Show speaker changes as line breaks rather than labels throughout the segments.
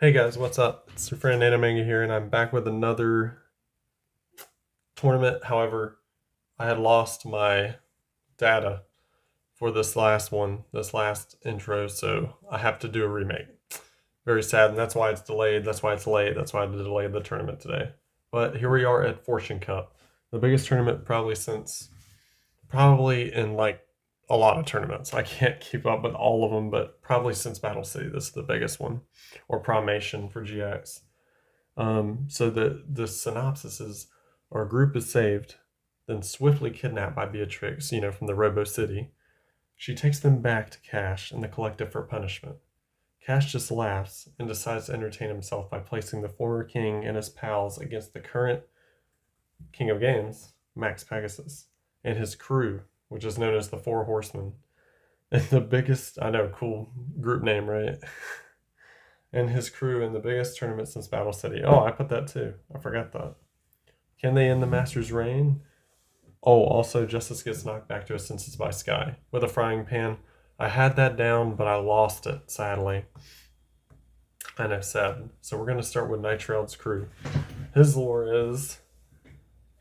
Hey guys, what's up? It's your friend Anamanga here, and I'm back with another tournament. However, I had lost my data for this last one, this last intro, so I have to do a remake. Very sad, and that's why it's delayed. That's why it's late. That's why I delayed the tournament today. But here we are at Fortune Cup, the biggest tournament probably in like a lot of tournaments. I can't keep up with all of them, but probably since Battle City, this is the biggest one, or Promation for GX. So the synopsis is our group is saved, then swiftly kidnapped by Beatrix, from the Robo City. She takes them back to Cash and the collective for punishment. Cash just laughs and decides to entertain himself by placing the former king and his pals against the current king of games, Max Pegasus, and his crew, which is known as the Four Horsemen. And the biggest, I know, cool group name, right? And his crew in the biggest tournament since Battle City. Oh, I put that too. I forgot that. Can they end the Master's reign? Oh, also, Justice gets knocked back to his senses by Sky with a frying pan. I had that down, but I lost it, sadly. I know, sad. So we're going to start with Nitrail's crew. His lore is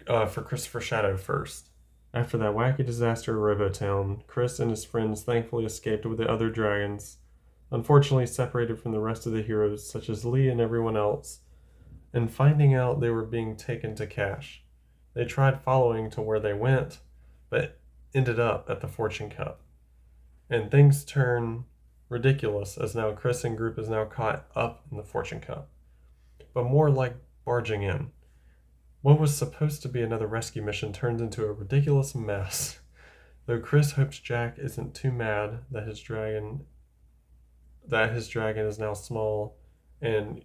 for Christopher Shadow first. After that wacky disaster at Robotown, Chris and his friends thankfully escaped with the other dragons, unfortunately separated from the rest of the heroes, such as Lee and everyone else, and finding out they were being taken to Cash. They tried following to where they went, but ended up at the Fortune Cup. And things turn ridiculous as now Chris and group is now caught up in the Fortune Cup, but more like barging in. What was supposed to be another rescue mission turns into a ridiculous mess. Though Chris hopes Jack isn't too mad that his dragon is now small and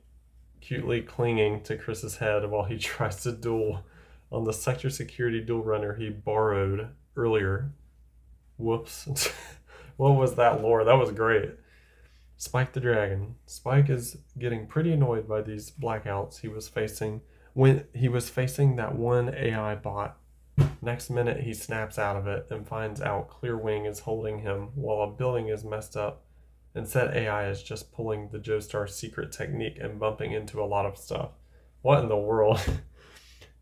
cutely clinging to Chris's head while he tries to duel on the sector security duel runner he borrowed earlier. Whoops. What was that lore? That was great. Spike the dragon. Spike is getting pretty annoyed by these blackouts he was facing when he was facing that one AI bot. Next minute, he snaps out of it and finds out Clearwing is holding him while a building is messed up, and said AI is just pulling the Joestar secret technique and bumping into a lot of stuff. What in the world?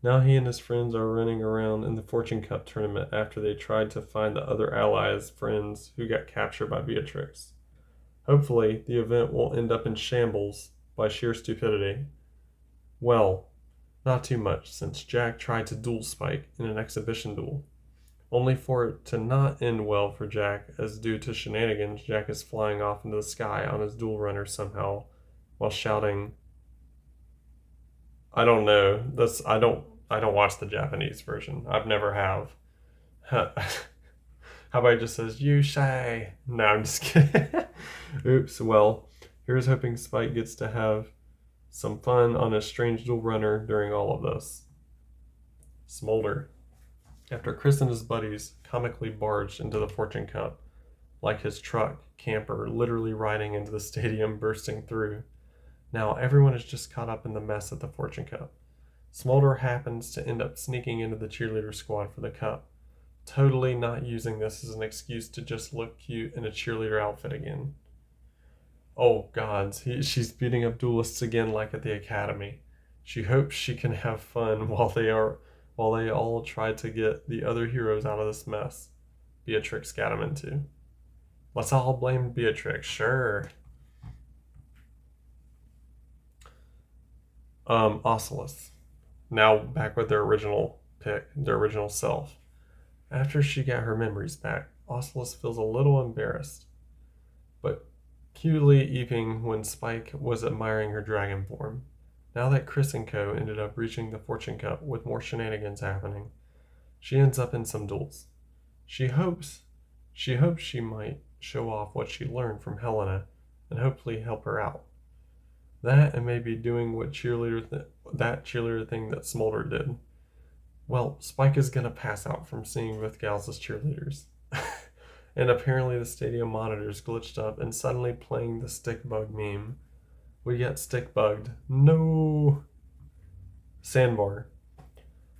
Now he and his friends are running around in the Fortune Cup tournament after they tried to find the other allies' friends who got captured by Beatrix. Hopefully, the event won't end up in shambles by sheer stupidity. Well, not too much, since Jack tried to duel Spike in an exhibition duel, only for it to not end well for Jack, as due to shenanigans, Jack is flying off into the sky on his duel runner somehow, while shouting, I don't know. I don't watch the Japanese version. I've never have. How about it just says, you shy? No, I'm just kidding. Oops, well, here's hoping Spike gets to have some fun on a strange dual runner during all of this. Smolder. After Chris and his buddies comically barged into the Fortune Cup, like his truck, camper, literally riding into the stadium, bursting through. Now everyone is just caught up in the mess at the Fortune Cup. Smolder happens to end up sneaking into the cheerleader squad for the cup, totally not using this as an excuse to just look cute in a cheerleader outfit again. Oh gods, she's beating up duelists again like at the academy. She hopes she can have fun while they all try to get the other heroes out of this mess Beatrix got them into. Let's all blame Beatrix, sure. Ocelus. Now back with their original pick, their original self. After she got her memories back, Ocelus feels a little embarrassed, but cutely eeping when Spike was admiring her dragon form. Now that Chris and Co. ended up reaching the Fortune Cup with more shenanigans happening, she ends up in some duels. She hopes she might show off what she learned from Helena and hopefully help her out. That and maybe doing that cheerleader thing that Smolder did. Well, Spike is gonna pass out from seeing both gals as cheerleaders. And apparently the stadium monitors glitched up and suddenly playing the stick bug meme. We get stick bugged. No! Sandbar.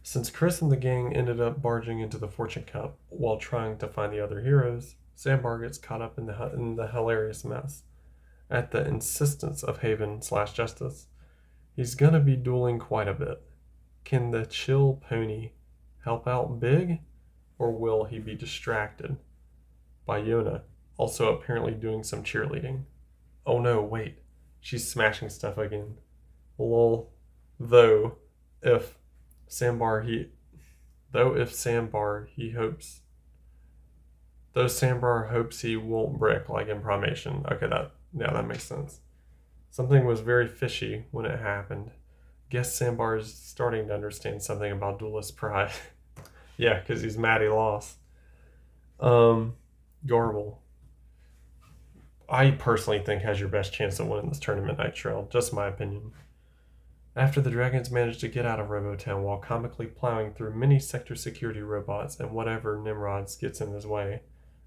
Since Chris and the gang ended up barging into the Fortune Cup while trying to find the other heroes, Sandbar gets caught up in the hilarious mess. at the insistence of Haven/Justice. He's gonna be dueling quite a bit. Can the chill pony help out big, or will he be distracted by Yona, also apparently doing some cheerleading? Oh no, wait. She's smashing stuff again. Lol. Though if Sandbar hopes he won't brick like in Primation. Okay, that makes sense. Something was very fishy when it happened. Guess Sandbar is starting to understand something about duelist pride. Yeah, because he's mad he lost. Garble. I personally think has your best chance of winning this tournament, Night Trail. Just my opinion. After the Dragons managed to get out of Robotown while comically plowing through many sector security robots and whatever Nimrods gets in his way,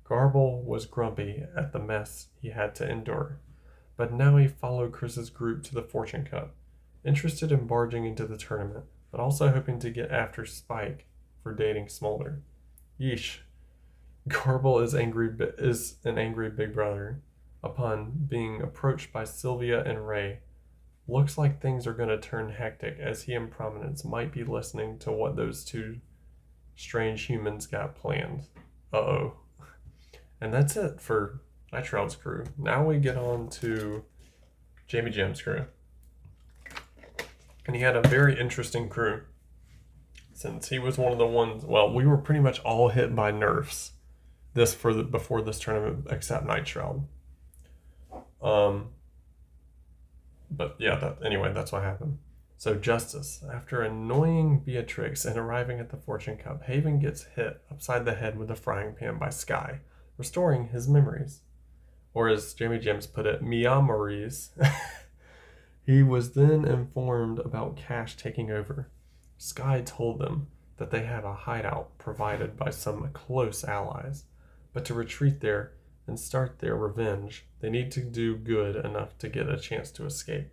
Garble was grumpy at the mess he had to endure. But now he followed Chris's group to the Fortune Cup, interested in barging into the tournament, but also hoping to get after Spike for dating Smolder. Yeesh. Garble is an angry big brother. Upon being approached by Sylvia and Ray, looks like things are going to turn hectic as he and Prominence might be listening to what those two strange humans got planned. Uh-oh. And that's it for Night Trail's crew. Now we get on to Jamie Jam's crew. And he had a very interesting crew, since he was one of the ones, well, we were pretty much all hit by nerfs before this tournament, except Night Shroud. But yeah, that's what happened. So Justice, after annoying Beatrix and arriving at the Fortune Cup, Haven gets hit upside the head with a frying pan by Sky, restoring his memories. Or as Jamie James put it, memories. He was then informed about Cash taking over. Sky told them that they have a hideout provided by some close allies, but to retreat there and start their revenge, they need to do good enough to get a chance to escape.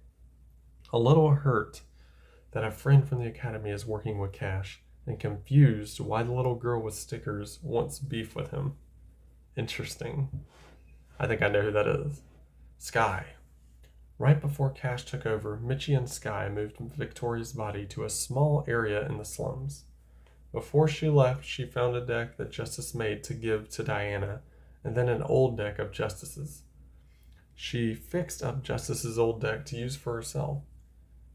A little hurt that a friend from the academy is working with Cash, and confused why the little girl with stickers wants beef with him. Interesting. I think I know who that is. Sky. Right before Cash took over, Mitchie and Sky moved Victoria's body to a small area in the slums. Before she left, she found a deck that Justice made to give to Diana, and then an old deck of Justice's. She fixed up Justice's old deck to use for herself.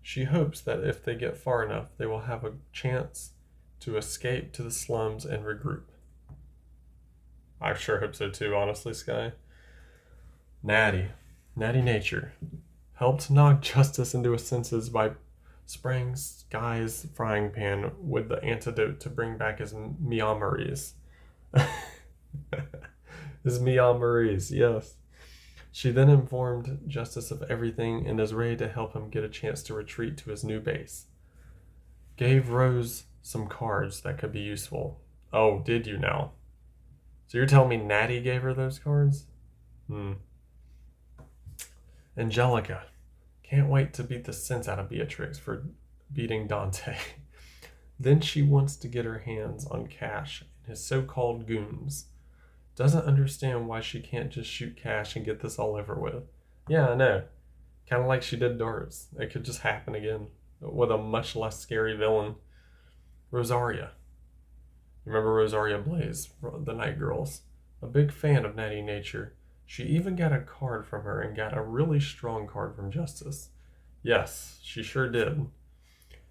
She hopes that if they get far enough, they will have a chance to escape to the slums and regroup. I sure hope so too, honestly, Sky. Natty Nature helped knock Justice into his senses by spraying Sky's frying pan with the antidote to bring back his memories. His memories, yes. She then informed Justice of everything and is ready to help him get a chance to retreat to his new base. Gave Rose some cards that could be useful. Oh, did you now? So you're telling me Natty gave her those cards? Angelica. Can't wait to beat the sense out of Beatrix for beating Dante. Then she wants to get her hands on Cash and his so-called goons. Doesn't understand why she can't just shoot Cash and get this all over with. Yeah, I know. Kind of like she did Darts. It could just happen again with a much less scary villain. Rosaria. Remember Rosaria Blaze, the Night Girls? A big fan of Natty Nature. She even got a card from her and got a really strong card from Justice. Yes, she sure did.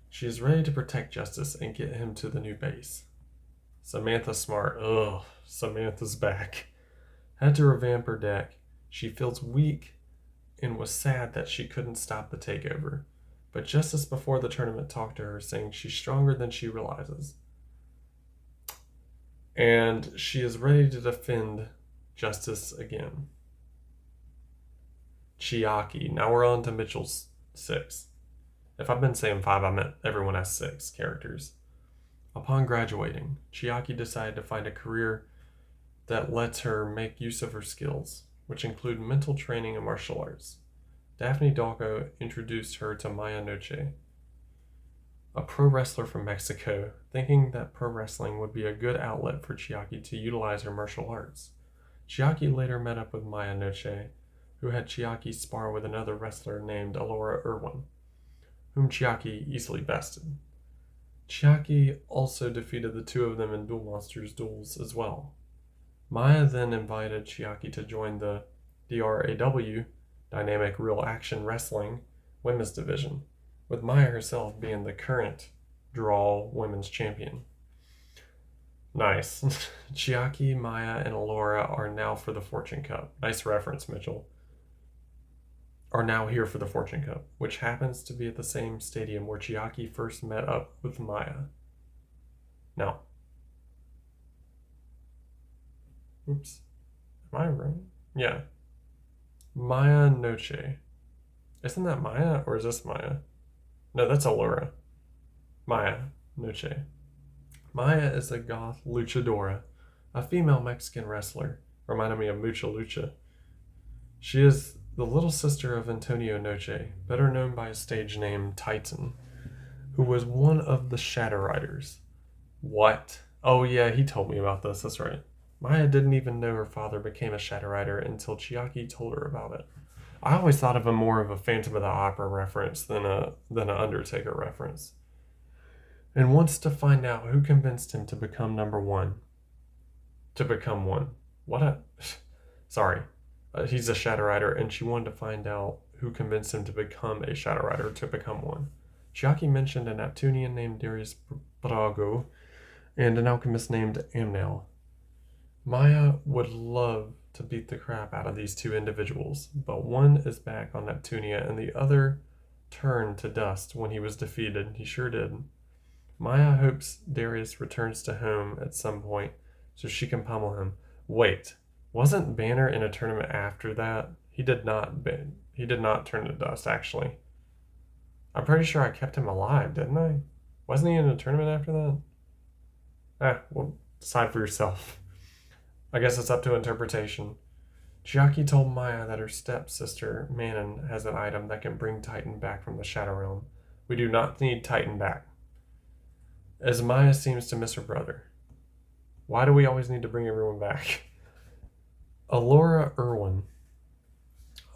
She is ready to protect Justice and get him to the new base. Samantha Smart. Ugh, Samantha's back. Had to revamp her deck. She feels weak and was sad that she couldn't stop the takeover. But Justice before the tournament talked to her, saying she's stronger than she realizes. And she is ready to defend Justice again. Chiaki. Now we're on to Mitchell's 6. If I've been saying 5, I meant everyone has 6 characters. Upon graduating, Chiaki decided to find a career that lets her make use of her skills, which include mental training and martial arts. Daphne Dalko introduced her to Maya Noche, a pro wrestler from Mexico, thinking that pro wrestling would be a good outlet for Chiaki to utilize her martial arts. Chiaki later met up with Maya Noche, who had Chiaki spar with another wrestler named Alora Irwin, whom Chiaki easily bested. Chiaki also defeated the two of them in Duel Monsters duels as well. Maya then invited Chiaki to join the DRAW, Dynamic Real Action Wrestling, women's division, with Maya herself being the current Draw women's champion. Nice. Chiaki, Maya, and Alora are now for the Fortune Cup. Nice reference, Mitchell. Are now here for the Fortune Cup, which happens to be at the same stadium where Chiaki first met up with Maya. Now, oops, am I right? Yeah. Maya Noche. Isn't that Maya, or is this Maya? No, that's Alora. Maya Noche. Maya is a goth luchadora, a female Mexican wrestler, reminding me of Mucha Lucha. She is the little sister of Antonio Noche, better known by his stage name Titan, who was one of the Shadow Riders. What? Oh yeah, he told me about this, that's right. Maya didn't even know her father became a Shadow Rider until Chiaki told her about it. I always thought of him more of a Phantom of the Opera reference than an Undertaker reference. And wants to find out who convinced him to become number one. To become one. What a... Sorry. He's a Shadow Rider, and she wanted to find out who convinced him to become a Shadow Rider to become one. Chiaki mentioned a Neptunian named Darius Brago and an alchemist named Amnel. Maya would love to beat the crap out of these two individuals, but one is back on Neptunia and the other turned to dust when he was defeated. He sure did. Maya hopes Darius returns to home at some point so she can pummel him. Wait, wasn't Banner in a tournament after that? He did not turn to dust, actually. I'm pretty sure I kept him alive, didn't I? Wasn't he in a tournament after that? Well, decide for yourself. I guess it's up to interpretation. Chiaki told Maya that her stepsister, Manon, has an item that can bring Titan back from the Shadow Realm. We do not need Titan back, as Maya seems to miss her brother. Why do we always need to bring everyone back? Alora Irwin.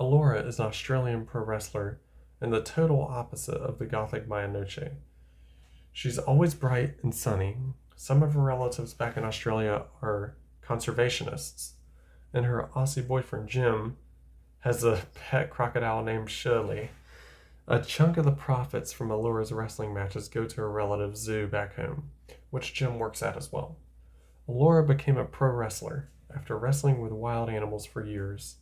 Alora is an Australian pro wrestler and the total opposite of the gothic Maya Noche. She's always bright and sunny. Some of her relatives back in Australia are conservationists, and her Aussie boyfriend Jim has a pet crocodile named Shirley. A chunk of the profits from Alora's wrestling matches go to her relative Zoo back home, which Jim works at as well. Alora became a pro wrestler after wrestling with wild animals for years.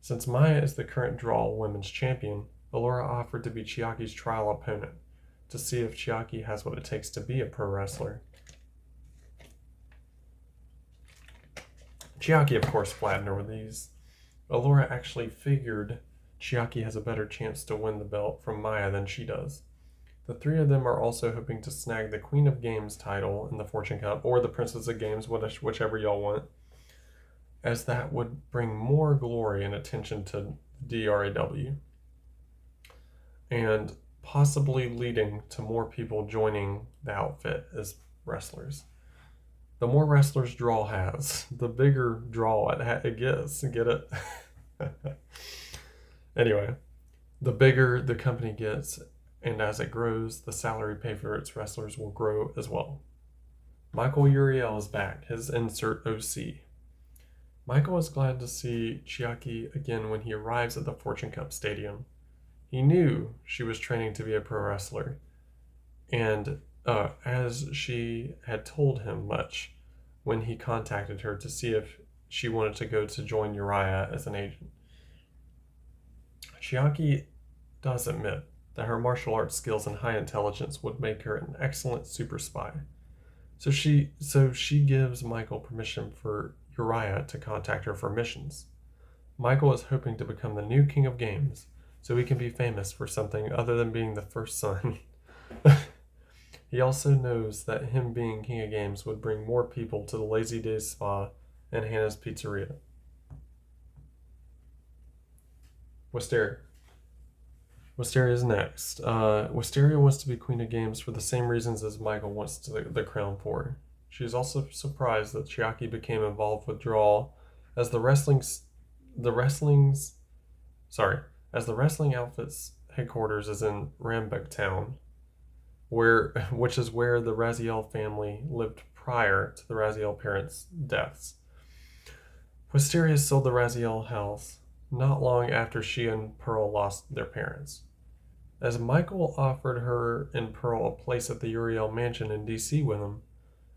Since Maya is the current Draw women's champion, Alora offered to be Chiaki's trial opponent to see if Chiaki has what it takes to be a pro wrestler. Chiaki, of course, flattened her with these. Alora actually figured Chiaki has a better chance to win the belt from Maya than she does. The three of them are also hoping to snag the Queen of Games title in the Fortune Cup, or the Princess of Games, whichever y'all want, as that would bring more glory and attention to DRAW, and possibly leading to more people joining the outfit as wrestlers. The more wrestlers Draw has, the bigger draw it gets. Get it? Anyway, the bigger the company gets, and as it grows, the salary paid for its wrestlers will grow as well. Michael Uriel is back, his insert OC. Michael is glad to see Chiaki again when he arrives at the Fortune Cup Stadium. He knew she was training to be a pro wrestler, and as she had told him much when he contacted her to see if she wanted to go to join Uriah as an agent. Chiaki does admit that her martial arts skills and high intelligence would make her an excellent super spy. So she gives Michael permission for Uriah to contact her for missions. Michael is hoping to become the new king of games, so he can be famous for something other than being the first son. He also knows that him being king of games would bring more people to the Lazy Days Spa and Hannah's Pizzeria. Wisteria. Wisteria is next. Wisteria wants to be queen of games for the same reasons as Michael wants the crown for. She is also surprised that Chiaki became involved with Draw, as the wrestling's as the wrestling outfit's headquarters is in Rambek Town, which is where the Raziel family lived prior to the Raziel parents' deaths. Wisteria sold the Raziel house not long after she and Pearl lost their parents. As Michael offered her and Pearl a place at the Uriel mansion in D.C. with him,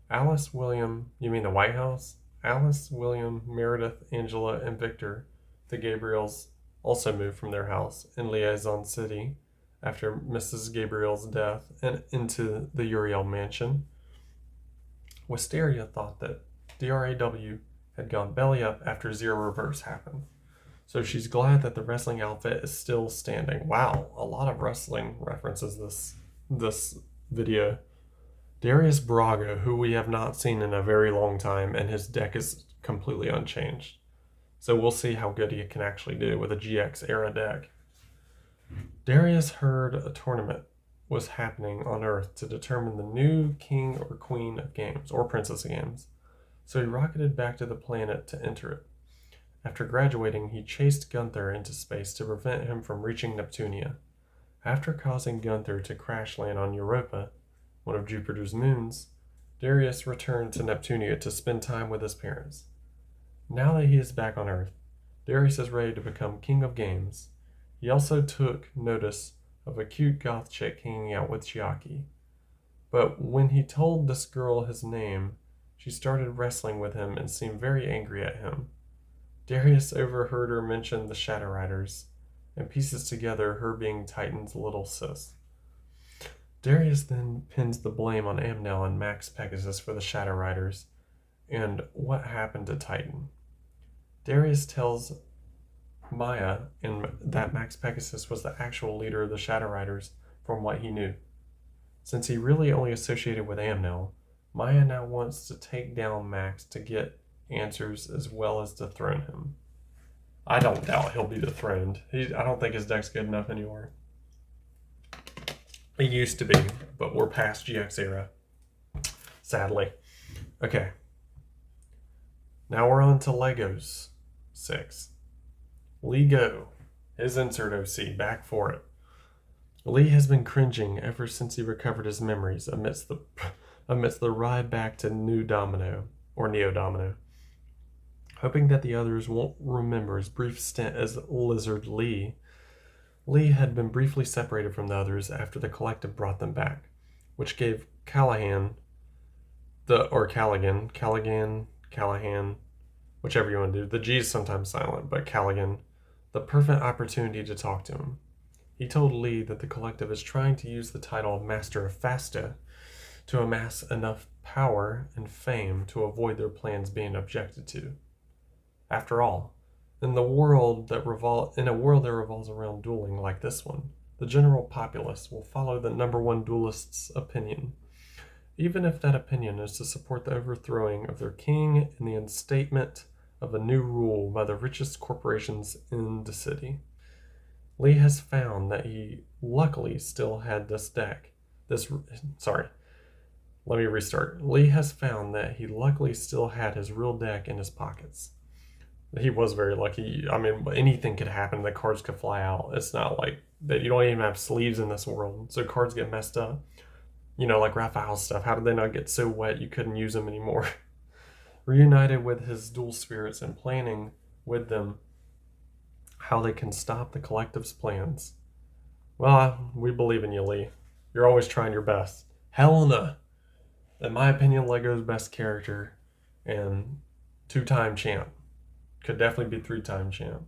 Alice, William, you mean the White House? Alice, William, Meredith, Angela, and Victor, the Gabriels, also moved from their house in Liaison City after Mrs. Gabriel's death and into the Uriel mansion. Wisteria thought that DRAW had gone belly up after Zero Reverse happened. So she's glad that the wrestling outfit is still standing. Wow, a lot of wrestling references this video. Darius Braga, who we have not seen in a very long time, and his deck is completely unchanged. So we'll see how good he can actually do with a GX era deck. Darius heard a tournament was happening on Earth to determine the new king or queen of games, or princess of games. So he rocketed back to the planet to enter it. After graduating, he chased Gunther into space to prevent him from reaching Neptunia. After causing Gunther to crash land on Europa, one of Jupiter's moons, Darius returned to Neptunia to spend time with his parents. Now that he is back on Earth, Darius is ready to become king of games. He also took notice of a cute goth chick hanging out with Chiaki. But when he told this girl his name, she started wrestling with him and seemed very angry at him. Darius overheard her mention the Shadow Riders, and pieces together her being Titan's little sis. Darius then pins the blame on Amnel and Max Pegasus for the Shadow Riders, and what happened to Titan. Darius tells Maya that Max Pegasus was the actual leader of the Shadow Riders from what he knew. Since he really only associated with Amnel, Maya now wants to take down Max to get answers as well as dethrone him. I don't doubt he'll be dethroned. I don't think his deck's good enough anymore. It used to be, but we're past GX era, sadly. Okay. Now we're on to Legos 6. Lee Go, his insert OC, back for it. Lee has been cringing ever since he recovered his memories amidst the ride back to Neo Domino. Hoping that the others won't remember his brief stint as Lizard Lee, Lee had been briefly separated from the others after the collective brought them back, which gave Callahan, whichever you want to do, the G is sometimes silent, but Callaghan, the perfect opportunity to talk to him. He told Lee that the collective is trying to use the title of Master of Fasta to amass enough power and fame to avoid their plans being objected to. After all, in a world that revolves around dueling like this one, the general populace will follow the number one duelist's opinion, even if that opinion is to support the overthrowing of their king and the instatement of a new rule by the richest corporations in the city. Lee has found that he luckily still had this deck. Lee has found that he luckily still had his real deck in his pockets. He was very lucky. I mean, anything could happen. The cards could fly out. It's not like that. You don't even have sleeves in this world, so cards get messed up. Like Raphael's stuff. How did they not get so wet you couldn't use them anymore? Reunited with his dual spirits and planning with them how they can stop the collective's plans. Well, we believe in you, Lee. You're always trying your best. Helena, in my opinion, Lego's best character and 2-time champ. Could definitely be 3-time champ.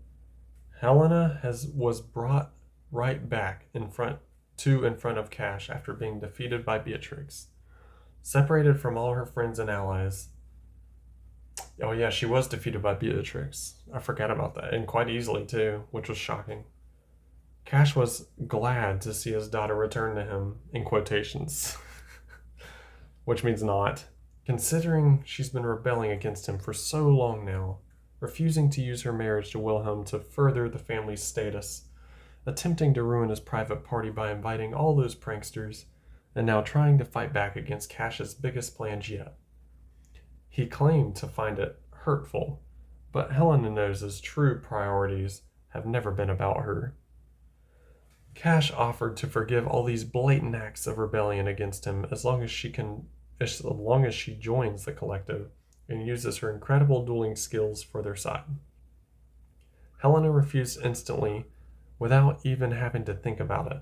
Helena was brought right back in front of Cash after being defeated by Beatrix. Separated from all her friends and allies. Oh yeah, she was defeated by Beatrix. I forgot about that, and quite easily too, which was shocking. Cash was glad to see his daughter return to him, in quotations. Which means not. Considering she's been rebelling against him for so long now, refusing to use her marriage to Wilhelm to further the family's status, attempting to ruin his private party by inviting all those pranksters, and now trying to fight back against Cash's biggest plans yet. He claimed to find it hurtful, but Helena knows his true priorities have never been about her. Cash offered to forgive all these blatant acts of rebellion against him as long as she joins the collective and uses her incredible dueling skills for their side. Helena refused instantly without even having to think about it,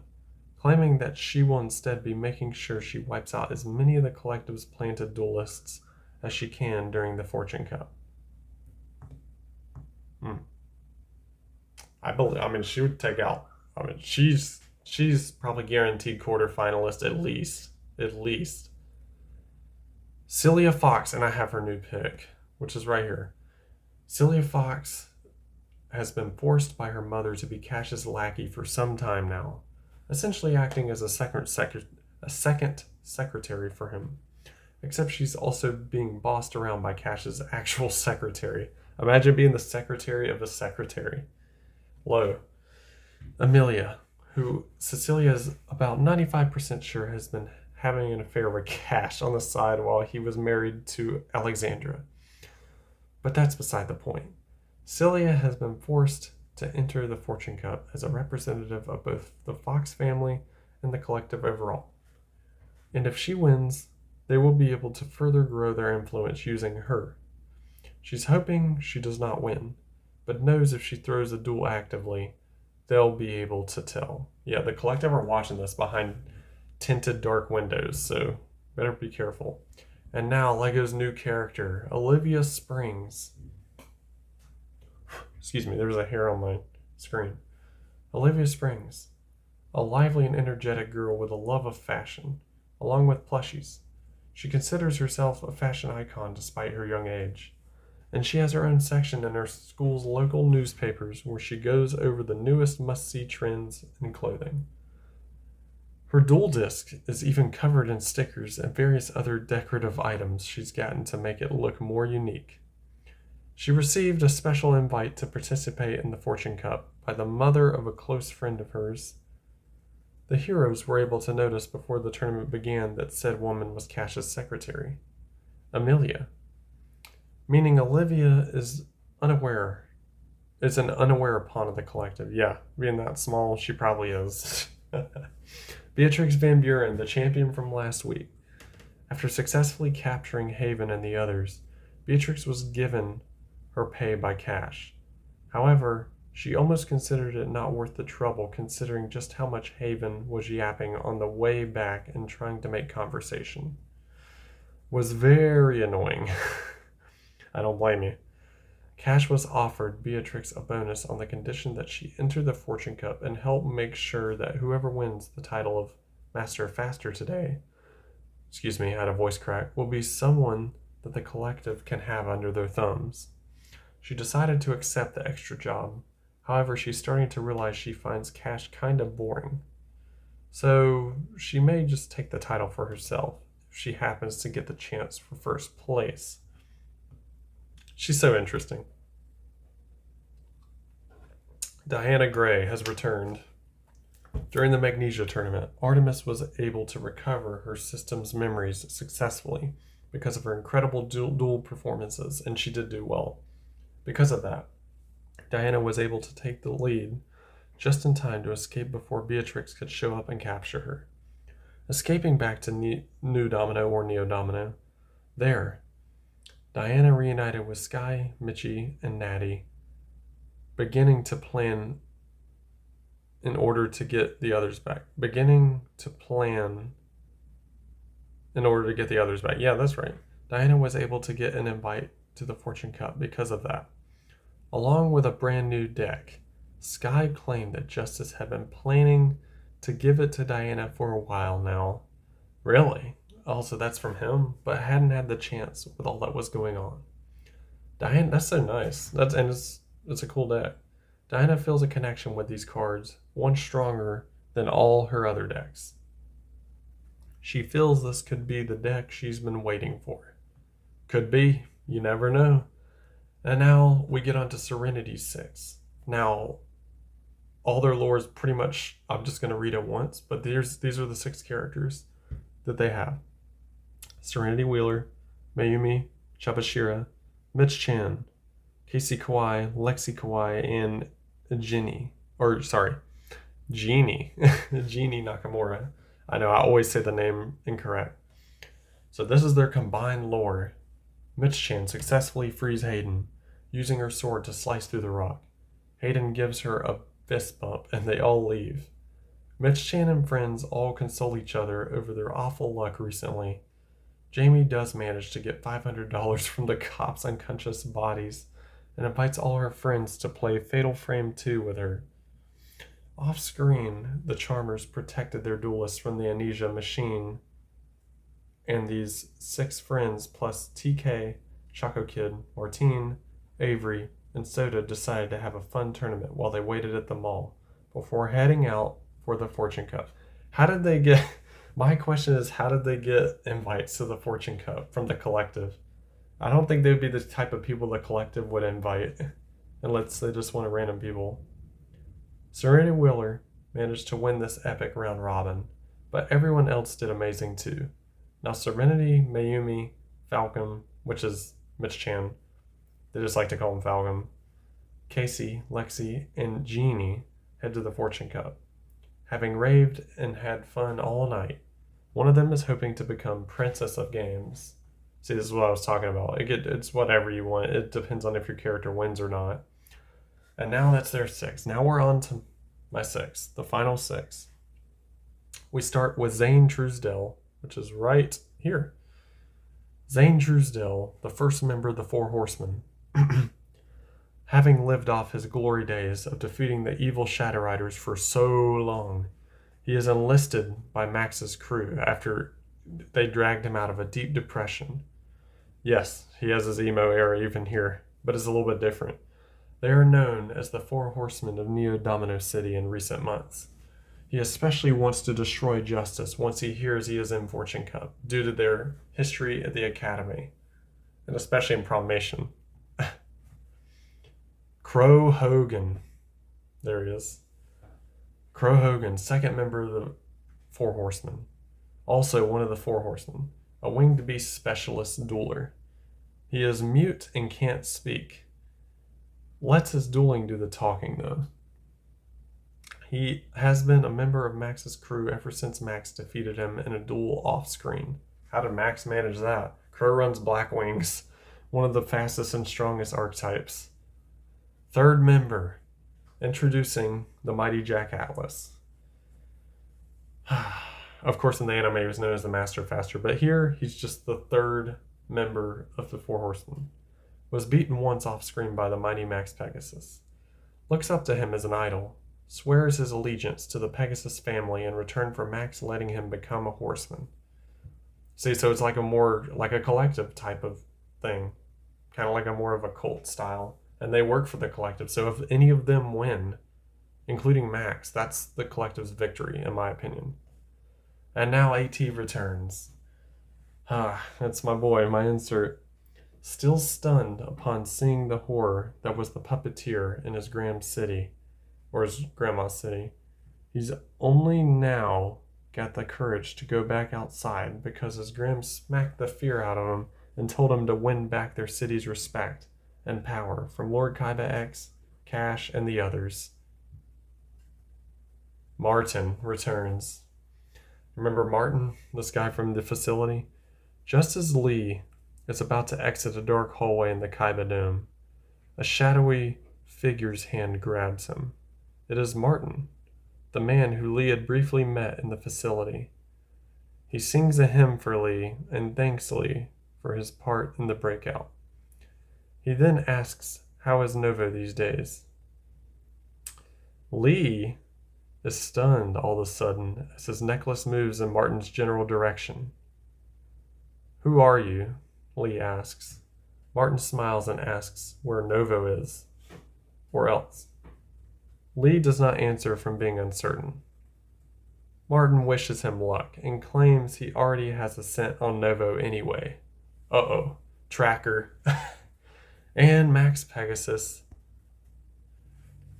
claiming that she will instead be making sure she wipes out as many of the collective's planted duelists as she can during the Fortune Cup. I mean, she would take out. I mean, she's probably guaranteed quarterfinalist at least. At least. Celia Fox, and I have her new pick, which is right here. Celia Fox has been forced by her mother to be Cash's lackey for some time now, essentially acting as a second secretary for him. Except she's also being bossed around by Cash's actual secretary. Imagine being the secretary of a secretary. Low. Amelia, who Cecilia is about 95% sure has been having an affair with Cash on the side while he was married to Alexandra. But that's beside the point. Celia has been forced to enter the Fortune Cup as a representative of both the Fox family and the collective overall. And if she wins, they will be able to further grow their influence using her. She's hoping she does not win, but knows if she throws a duel actively, they'll be able to tell. Yeah, the collective are watching this behind tinted dark windows, so better be careful. And now, LEGO's new character, Olivia Springs. Excuse me, there's a hair on my screen. Olivia Springs, a lively and energetic girl with a love of fashion, along with plushies. She considers herself a fashion icon despite her young age, and she has her own section in her school's local newspapers where she goes over the newest must-see trends in clothing. Her duel disc is even covered in stickers and various other decorative items she's gotten to make it look more unique. She received a special invite to participate in the Fortune Cup by the mother of a close friend of hers. The heroes were able to notice before the tournament began that said woman was Cash's secretary, Amelia, meaning Olivia is unaware. Is an unaware pawn of the collective. Yeah, being that small, she probably is. Beatrix Van Buren, the champion from last week. After successfully capturing Haven and the others, Beatrix was given her pay by Cash. However, she almost considered it not worth the trouble considering just how much Haven was yapping on the way back and trying to make conversation. Was very annoying. I don't blame you. Cash was offered Beatrix a bonus on the condition that she enter the Fortune Cup and help make sure that whoever wins the title of Master of Faster today, I had a voice crack, will be someone that the collective can have under their thumbs. She decided to accept the extra job. However, she's starting to realize she finds Cash kind of boring. So she may just take the title for herself if she happens to get the chance for first place. She's so interesting. Diana Gray has returned. During the Magnesia tournament, Artemis was able to recover her system's memories successfully because of her incredible duel performances, and she did do well. Because of that, Diana was able to take the lead just in time to escape before Beatrix could show up and capture her. Escaping back to Neo Domino, there, Diana reunited with Sky, Mitchie, and Natty, beginning to plan in order to get the others back. Yeah, that's right. Diana was able to get an invite to the Fortune Cup because of that. Along with a brand new deck, Sky claimed that Justice had been planning to give it to Diana for a while now. Really? Also, that's from him, but hadn't had the chance with all that was going on. Diana, that's so nice. It's a cool deck. Diana feels a connection with these cards, one stronger than all her other decks. She feels this could be the deck she's been waiting for. Could be, you never know. And now we get on to Serenity 6. Now, all their lore is pretty much, I'm just going to read it once, but these are the 6 characters that they have. Serenity Wheeler, Mayumi, Chabashira, Mitch Chan, Casey Kawai, Lexi Kawai, and Ginny, or sorry, Genie, Genie Nakamura. I know I always say the name incorrect. So this is their combined lore. Mitch-chan successfully frees Hayden, using her sword to slice through the rock. Hayden gives her a fist bump, and they all leave. Mitch-chan and friends all console each other over their awful luck recently. Jamie does manage to get $500 from the cops' unconscious bodies and invites all her friends to play Fatal Frame 2 with her. Off screen, the Charmers protected their duelists from the amnesia machine, and these 6 friends plus TK, Choco Kid, Martine, Avery, and Soda decided to have a fun tournament while they waited at the mall before heading out for the Fortune Cup. How did they get... My question is, how did they get invites to the Fortune Cup from the collective? I don't think they would be the type of people the collective would invite, unless they just wanted random people. Serenity Wheeler managed to win this epic round robin, but everyone else did amazing too. Now Serenity, Mayumi, Falcon, which is Mitch-chan, they just like to call him Falcon, Casey, Lexi, and Jeannie head to the Fortune Cup. Having raved and had fun all night, one of them is hoping to become Princess of Games. See, this is what I was talking about. It's whatever you want. It depends on if your character wins or not. And now that's their 6. Now we're on to my 6, the final 6. We start with Zane Truesdell, which is right here. Zane Truesdell, the first member of the Four Horsemen. Having lived off his glory days of defeating the evil Shadow Riders for so long, he is enlisted by Max's crew after they dragged him out of a deep depression. Yes, he has his emo era even here, but it's a little bit different. They are known as the Four Horsemen of Neo Domino City in recent months. He especially wants to destroy justice once he hears he is in Fortune Cup, due to their history at the Academy, and especially in Promation. Crow Hogan. There he is. Crow Hogan, second member of the Four Horsemen. Also one of the Four Horsemen. A winged beast specialist dueler. He is mute and can't speak. Lets his dueling do the talking, though. He has been a member of Max's crew ever since Max defeated him in a duel off-screen. How did Max manage that? Crow runs Black Wings, one of the fastest and strongest archetypes. Third member, introducing the mighty Jack Atlas. Of course, in the anime, he was known as the Master Faster, but here he's just the third member of the Four Horsemen. Was beaten once off-screen by the mighty Max Pegasus. Looks up to him as an idol. Swears his allegiance to the Pegasus family in return for Max letting him become a horseman. See, so it's like a collective type of thing. Kind of like a more of a cult style. And they work for the collective. So if any of them win, including Max, that's the collective's victory, in my opinion. And now AT returns. That's my boy, my insert. Still stunned upon seeing the horror that was the puppeteer in his grandma's city. He's only now got the courage to go back outside because his gram smacked the fear out of him and told him to win back their city's respect and power from Lord Kaiba X, Cash, and the others. Martin returns. Remember Martin, this guy from the facility? Just as Lee is about to exit a dark hallway in the Kaiba Dome, a shadowy figure's hand grabs him. It is Martin, the man who Lee had briefly met in the facility. He sings a hymn for Lee and thanks Lee for his part in the breakout. He then asks, how is Novo these days? Lee is stunned all of a sudden as his necklace moves in Martin's general direction. Who are you? Lee asks. Martin smiles and asks where Novo is, or else. Lee does not answer from being uncertain. Martin wishes him luck and claims he already has a scent on Novo anyway. Uh-oh, tracker. And Max Pegasus.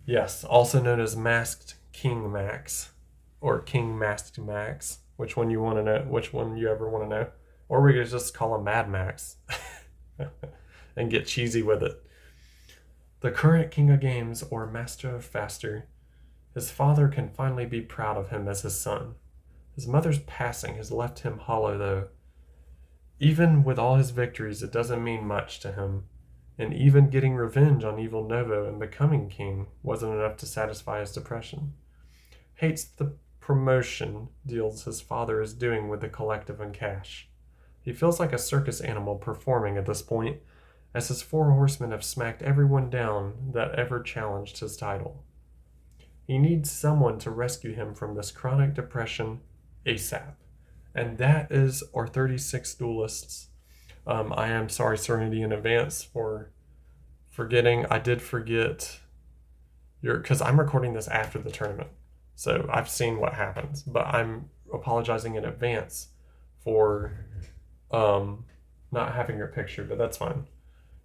Yes, also known as Masked King Max, or King Masked Max. Which one you want to know? Which one you ever want to know? Or we could just call him Mad Max and get cheesy with it. The current king of games, or master of faster, his father can finally be proud of him as his son. His mother's passing has left him hollow, though. Even with all his victories, it doesn't mean much to him. And even getting revenge on evil Novo and becoming king wasn't enough to satisfy his depression. Hates the promotion deals his father is doing with the collective and cash. He feels like a circus animal performing at this point, as his 4 horsemen have smacked everyone down that ever challenged his title. He needs someone to rescue him from this chronic depression ASAP. And that is our 36 duelists. I am sorry, Serenity, in advance for forgetting. I did forget because I'm recording this after the tournament. So I've seen what happens, but I'm apologizing in advance for not having your picture, but that's fine.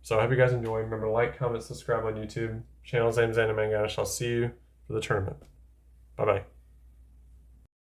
So I hope you guys enjoy. Remember to like, comment, subscribe on YouTube. Channel's name is Anime Gash. I'll see you for the tournament. Bye-bye.